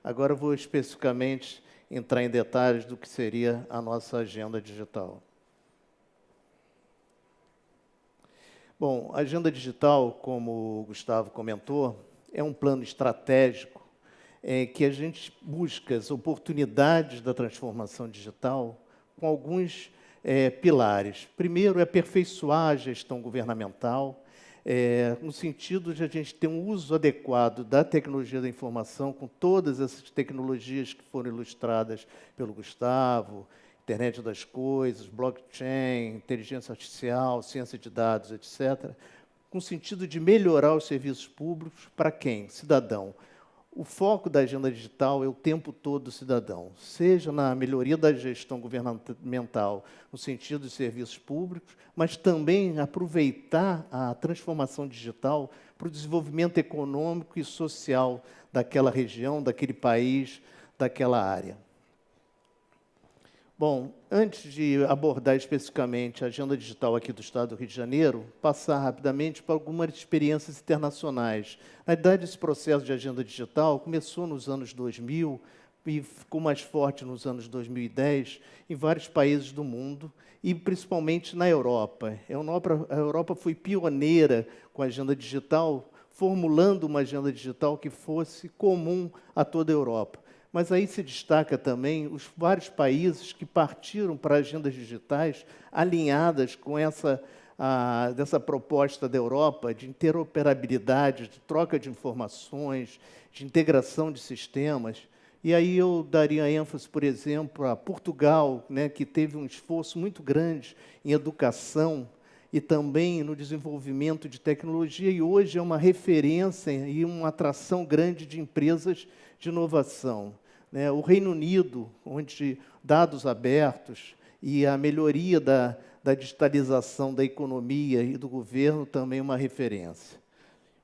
Agora eu vou especificamente entrar em detalhes do que seria a nossa agenda digital. Bom, a agenda digital, como o Gustavo comentou, é um plano estratégico que a gente busca as oportunidades da transformação digital com alguns pilares. Primeiro, é aperfeiçoar a gestão governamental, no sentido de a gente ter um uso adequado da tecnologia da informação, com todas essas tecnologias que foram ilustradas pelo Gustavo, internet das coisas, blockchain, inteligência artificial, ciência de dados, etc., com o sentido de melhorar os serviços públicos para quem? Cidadão. O foco da agenda digital é o tempo todo do cidadão, seja na melhoria da gestão governamental, no sentido de serviços públicos, mas também aproveitar a transformação digital para o desenvolvimento econômico e social daquela região, daquele país, daquela área. Bom, antes de abordar especificamente a agenda digital aqui do Estado do Rio de Janeiro, passar rapidamente para algumas experiências internacionais. Na verdade, esse processo de agenda digital começou nos anos 2000 e ficou mais forte nos anos 2010 em vários países do mundo, e principalmente na Europa. A Europa foi pioneira com a agenda digital, formulando uma agenda digital que fosse comum a toda a Europa. Mas aí se destaca também os vários países que partiram para agendas digitais alinhadas com dessa proposta da Europa de interoperabilidade, de troca de informações, de integração de sistemas. E aí eu daria ênfase, por exemplo, a Portugal, né, que teve um esforço muito grande em educação e também no desenvolvimento de tecnologia, e hoje é uma referência e uma atração grande de empresas de inovação. O Reino Unido, onde dados abertos e a melhoria da digitalização da economia e do governo também é uma referência.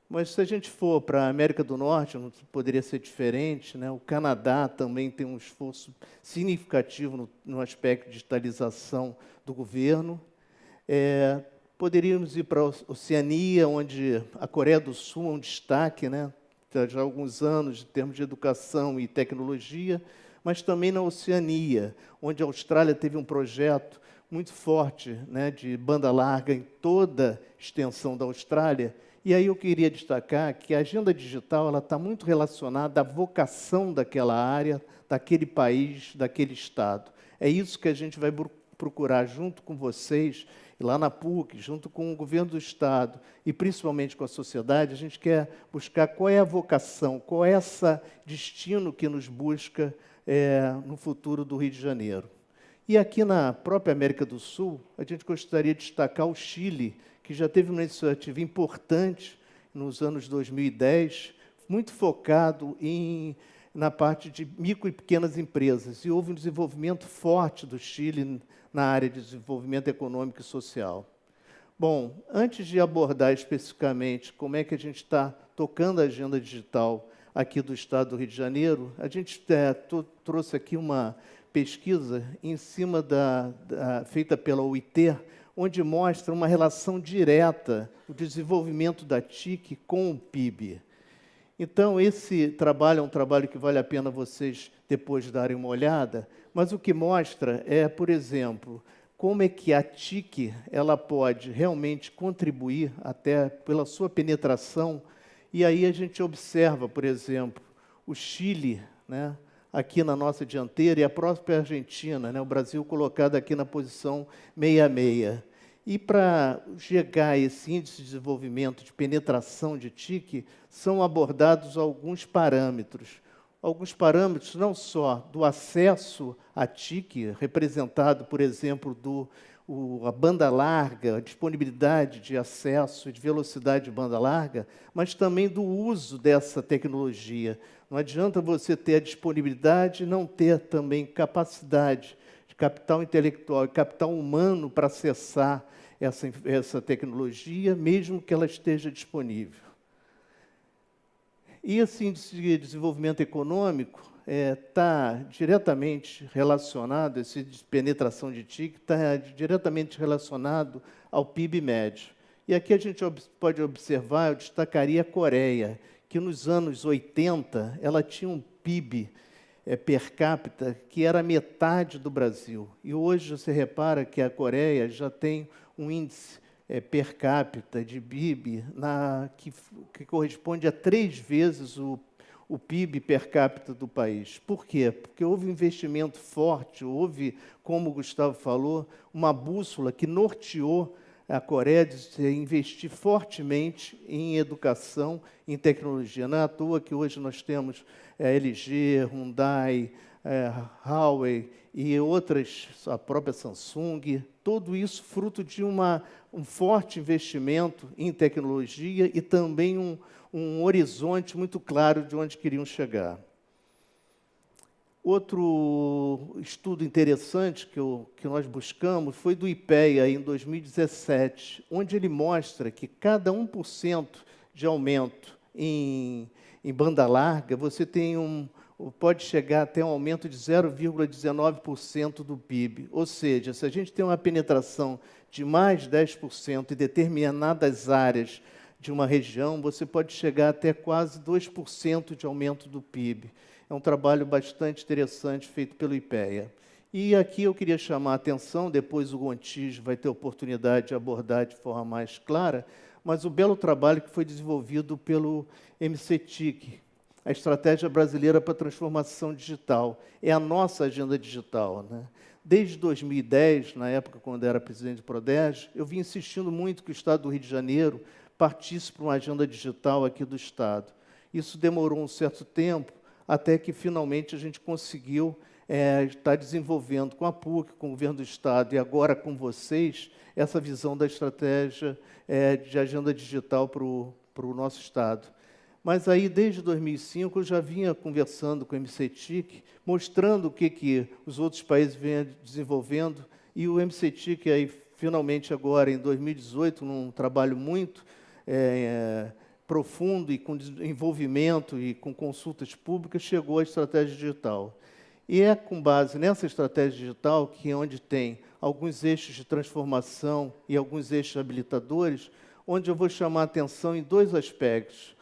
Mas se a gente for para a América do Norte, não poderia ser diferente, O Canadá também tem um esforço significativo no aspecto de digitalização do governo. Poderíamos ir para a Oceania, onde a Coreia do Sul é um destaque, já há alguns anos, em termos de educação e tecnologia, mas também na Oceania, onde a Austrália teve um projeto muito forte de banda larga em toda a extensão da Austrália. E aí eu queria destacar que a agenda digital está muito relacionada à vocação daquela área, daquele país, daquele estado. É isso que a gente vai procurar junto com vocês, lá na PUC, junto com o governo do Estado e principalmente com a sociedade. A gente quer buscar qual é a vocação, qual é esse destino que nos busca no futuro do Rio de Janeiro. E aqui na própria América do Sul, a gente gostaria de destacar o Chile, que já teve uma iniciativa importante nos anos 2010, muito focado na parte de micro e pequenas empresas, e houve um desenvolvimento forte do Chile na área de desenvolvimento econômico e social. Bom, antes de abordar especificamente como é que a gente está tocando a agenda digital aqui do Estado do Rio de Janeiro, a gente trouxe aqui uma pesquisa em cima feita pela UIT, onde mostra uma relação direta do desenvolvimento da TIC com o PIB. Então, esse trabalho é um trabalho que vale a pena vocês depois darem uma olhada, mas o que mostra por exemplo, como é que a TIC ela pode realmente contribuir até pela sua penetração. E aí a gente observa, por exemplo, o Chile, aqui na nossa dianteira, e a própria Argentina, o Brasil colocado aqui na posição 66. E para chegar a esse índice de desenvolvimento, de penetração de TIC, são abordados alguns parâmetros. Alguns parâmetros não só do acesso à TIC, representado, por exemplo, a banda larga, a disponibilidade de acesso e de velocidade de banda larga, mas também do uso dessa tecnologia. Não adianta você ter a disponibilidade e não ter também capacidade de capital intelectual e capital humano para acessar essa tecnologia, mesmo que ela esteja disponível. E esse índice de desenvolvimento econômico está diretamente relacionado, essa penetração de TIC está diretamente relacionado ao PIB médio. E aqui a gente pode observar, eu destacaria a Coreia, que nos anos 80 ela tinha um PIB per capita, que era metade do Brasil. E hoje você repara que a Coreia já tem um índice per capita de PIB que corresponde a 3 vezes o PIB per capita do país. Por quê? Porque houve um investimento forte, houve, como o Gustavo falou, uma bússola que norteou a Coreia de investir fortemente em educação, em tecnologia. Não é à toa que hoje nós temos LG, Hyundai, Huawei e outras, a própria Samsung, tudo isso fruto de um forte investimento em tecnologia e também um horizonte muito claro de onde queriam chegar. Outro estudo interessante que nós buscamos foi do IPEA, em 2017, onde ele mostra que cada 1% de aumento em banda larga, você tem pode chegar até um aumento de 0,19% do PIB. Ou seja, se a gente tem uma penetração de mais 10% em determinadas áreas de uma região, você pode chegar até quase 2% de aumento do PIB. É um trabalho bastante interessante feito pelo IPEA. E aqui eu queria chamar a atenção, depois o Gontijo vai ter oportunidade de abordar de forma mais clara, mas o belo trabalho que foi desenvolvido pelo MCTIC, a Estratégia Brasileira para a Transformação Digital. É a nossa agenda digital, né? Desde 2010, na época quando era presidente do Prodege, eu vim insistindo muito que o Estado do Rio de Janeiro partisse para uma agenda digital aqui do Estado. Isso demorou um certo tempo, até que, finalmente, a gente conseguiu estar desenvolvendo com a PUC, com o Governo do Estado e agora com vocês, essa visão da estratégia de agenda digital para o nosso Estado. Mas aí, desde 2005, eu já vinha conversando com o MCTIC, mostrando o que os outros países vêm desenvolvendo, e o MCTIC, aí, finalmente, agora, em 2018, num trabalho muito profundo e com envolvimento e com consultas públicas, chegou à estratégia digital. E é com base nessa estratégia digital, que é onde tem alguns eixos de transformação e alguns eixos habilitadores, onde eu vou chamar a atenção em 2 aspectos.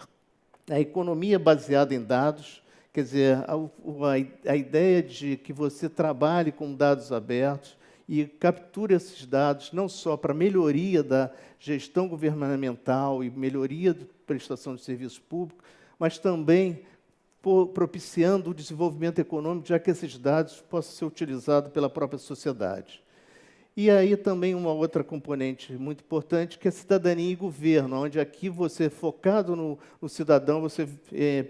A economia baseada em dados, quer dizer, a ideia de que você trabalhe com dados abertos e capture esses dados não só para melhoria da gestão governamental e melhoria da prestação de serviço público, mas também propiciando o desenvolvimento econômico, já que esses dados possam ser utilizados pela própria sociedade. E aí também uma outra componente muito importante, que é cidadania e governo, onde aqui você, focado no cidadão, você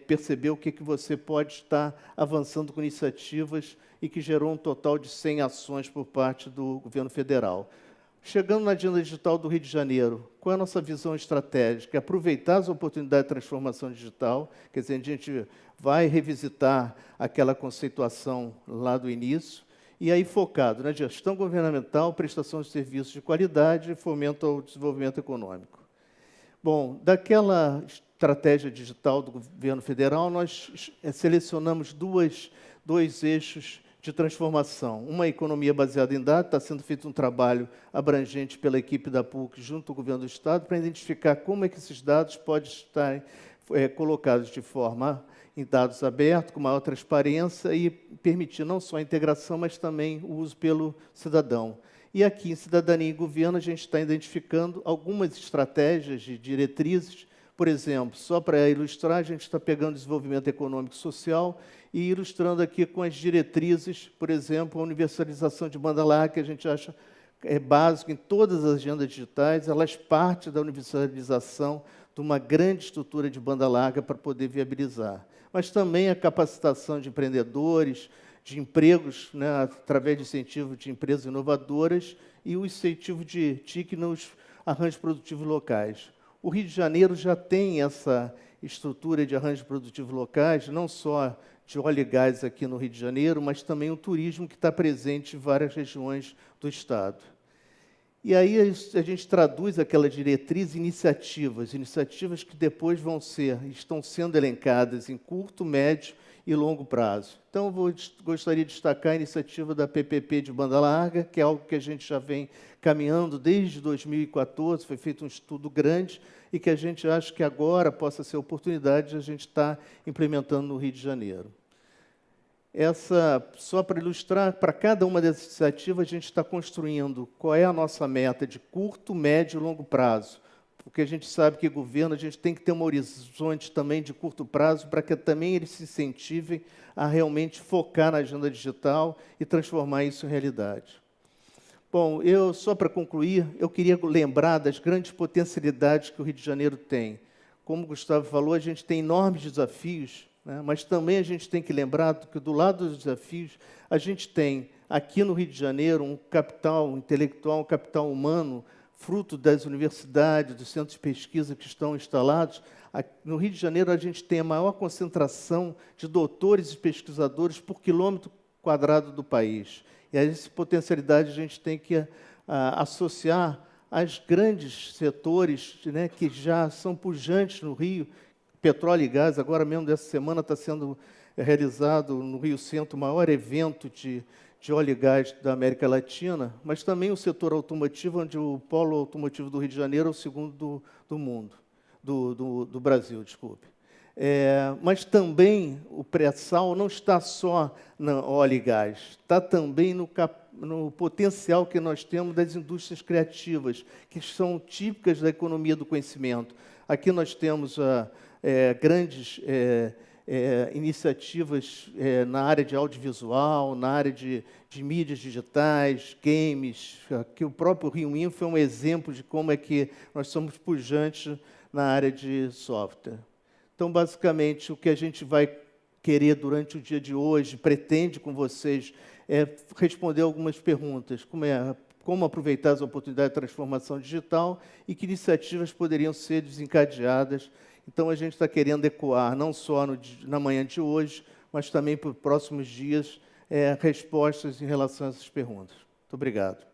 percebeu o que você pode estar avançando com iniciativas e que gerou um total de 100 ações por parte do governo federal. Chegando na agenda digital do Rio de Janeiro, qual é a nossa visão estratégica? Aproveitar as oportunidades de transformação digital, quer dizer, a gente vai revisitar aquela conceituação lá do início, e aí focado na gestão governamental, prestação de serviços de qualidade e fomento ao desenvolvimento econômico. Bom, daquela estratégia digital do governo federal, nós selecionamos dois eixos de transformação. Uma economia baseada em dados, está sendo feito um trabalho abrangente pela equipe da PUC junto ao governo do Estado para identificar como é que esses dados podem estar colocados de forma em dados abertos, com maior transparência e permitir não só a integração, mas também o uso pelo cidadão. E aqui, em Cidadania e Governo, a gente está identificando algumas estratégias de diretrizes. Por exemplo, só para ilustrar, a gente está pegando desenvolvimento econômico e social e ilustrando aqui com as diretrizes, por exemplo, a universalização de banda larga, que a gente acha básico em todas as agendas digitais, elas partem da universalização de uma grande estrutura de banda larga para poder viabilizar. Mas também a capacitação de empreendedores, de empregos, né, através de incentivo de empresas inovadoras e o incentivo de TIC nos arranjos produtivos locais. O Rio de Janeiro já tem essa estrutura de arranjos produtivos locais, não só de óleo e gás aqui no Rio de Janeiro, mas também o turismo que está presente em várias regiões do Estado. E aí a gente traduz aquelas diretrizes em iniciativas que depois estão sendo elencadas em curto, médio e longo prazo. Então, gostaria de destacar a iniciativa da PPP de banda larga, que é algo que a gente já vem caminhando desde 2014, foi feito um estudo grande e que a gente acha que agora possa ser a oportunidade de a gente estar implementando no Rio de Janeiro. Só para ilustrar, para cada uma dessas iniciativas, a gente está construindo qual é a nossa meta de curto, médio e longo prazo. Porque a gente sabe que governo, a gente tem que ter um horizonte também de curto prazo para que também eles se incentivem a realmente focar na agenda digital e transformar isso em realidade. Bom, só para concluir, eu queria lembrar das grandes potencialidades que o Rio de Janeiro tem. Como o Gustavo falou, a gente tem enormes desafios, né? Mas também a gente tem que lembrar que, do lado dos desafios, a gente tem, aqui no Rio de Janeiro, um capital intelectual, um capital humano, fruto das universidades, dos centros de pesquisa que estão instalados. No Rio de Janeiro, a gente tem a maior concentração de doutores e pesquisadores por quilômetro quadrado do país. E a essa potencialidade a gente tem que associar aos grandes setores, né, que já são pujantes no Rio, petróleo e gás. Agora mesmo, dessa semana, está sendo realizado no Rio Centro o maior evento de óleo e gás da América Latina, mas também o setor automotivo, onde o polo automotivo do Rio de Janeiro é o segundo do mundo, do Brasil, desculpe. Mas também o pré-sal não está só no óleo e gás, está também no potencial que nós temos das indústrias criativas, que são típicas da economia do conhecimento. Aqui nós temos grandes iniciativas na área de audiovisual, na área de mídias digitais, games, que o próprio Rio Info é um exemplo de como é que nós somos pujantes na área de software. Então, basicamente, o que a gente vai querer durante o dia de hoje, pretende com vocês, é responder algumas perguntas, como aproveitar as oportunidades de transformação digital e que iniciativas poderiam ser desencadeadas. Então, a gente está querendo ecoar, não só na manhã de hoje, mas também para os próximos dias, respostas em relação a essas perguntas. Muito obrigado.